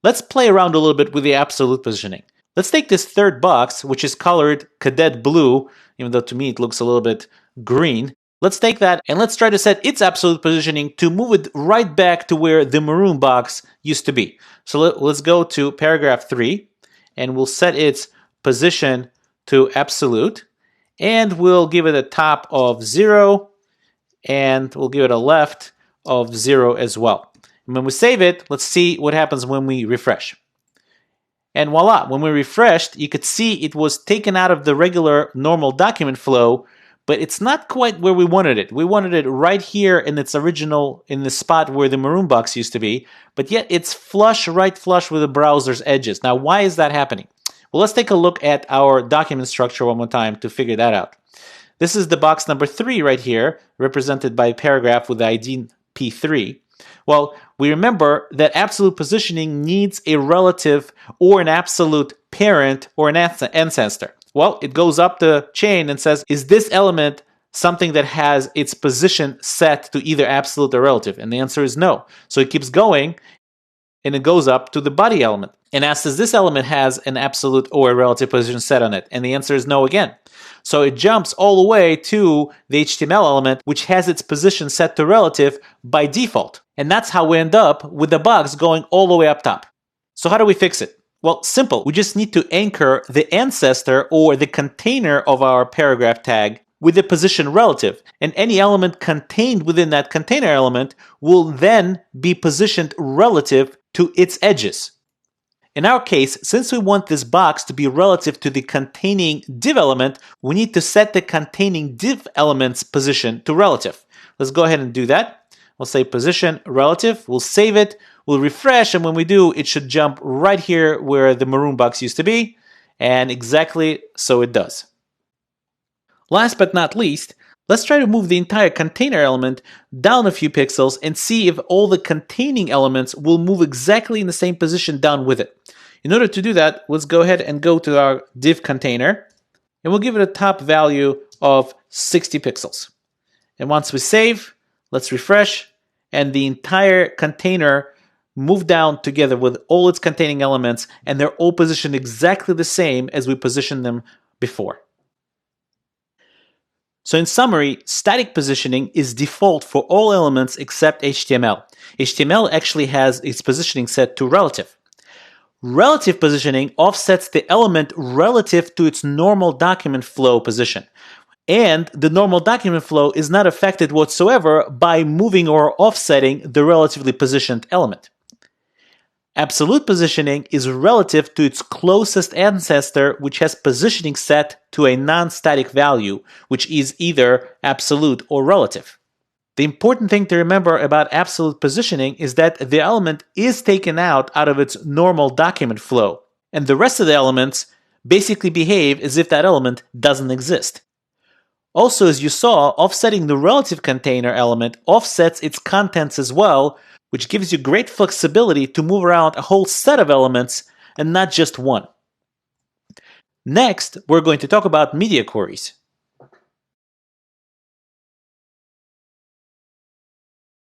Let's play around a little bit with the absolute positioning. Let's take this third box, which is colored cadet blue, even though to me it looks a little bit green. Let's take that and let's try to set its absolute positioning to move it right back to where the maroon box used to be. So let's go to paragraph 3 and we'll set its position to absolute, and we'll give it a top of 0 and we'll give it a left of 0 as well. And when we save it, let's see what happens when we refresh. And voila, when we refreshed, you could see it was taken out of the regular normal document flow, but it's not quite where we wanted it. We wanted it right here in its original, in the spot where the maroon box used to be, but yet it's flush, right flush with the browser's edges. Now, why is that happening? Well, let's take a look at our document structure one more time to figure that out. This is the box number 3 right here, represented by a paragraph with the ID P3. Well, we remember that absolute positioning needs a relative or an absolute parent or an ancestor. Well, it goes up the chain and says, is this element something that has its position set to either absolute or relative? And the answer is no. So it keeps going and it goes up to the body element and asks, does this element has an absolute or a relative position set on it? And the answer is no again. So it jumps all the way to the HTML element, which has its position set to relative by default. And that's how we end up with the box going all the way up top. So how do we fix it? Well, simple. We just need to anchor the ancestor or the container of our paragraph tag with the position relative. And any element contained within that container element will then be positioned relative to its edges. In our case, since we want this box to be relative to the containing div element, we need to set the containing div element's position to relative. Let's go ahead and do that. We'll say position relative, we'll save it, we'll refresh, and when we do, it should jump right here where the maroon box used to be, and exactly so it does. Last but not least, let's try to move the entire container element down a few pixels and see if all the containing elements will move exactly in the same position down with it. In order to do that, let's go ahead and go to our div container, and we'll give it a top value of 60 pixels. And once we save, let's refresh, and the entire container moved down together with all its containing elements, and they're all positioned exactly the same as we positioned them before. So in summary, static positioning is default for all elements except HTML. HTML actually has its positioning set to relative. Relative positioning offsets the element relative to its normal document flow position. And the normal document flow is not affected whatsoever by moving or offsetting the relatively positioned element. Absolute positioning is relative to its closest ancestor, which has positioning set to a non-static value, which is either absolute or relative. The important thing to remember about absolute positioning is that the element is taken out of its normal document flow, and the rest of the elements basically behave as if that element doesn't exist. Also, as you saw, offsetting the relative container element offsets its contents as well, which gives you great flexibility to move around a whole set of elements and not just one. Next, we're going to talk about media queries.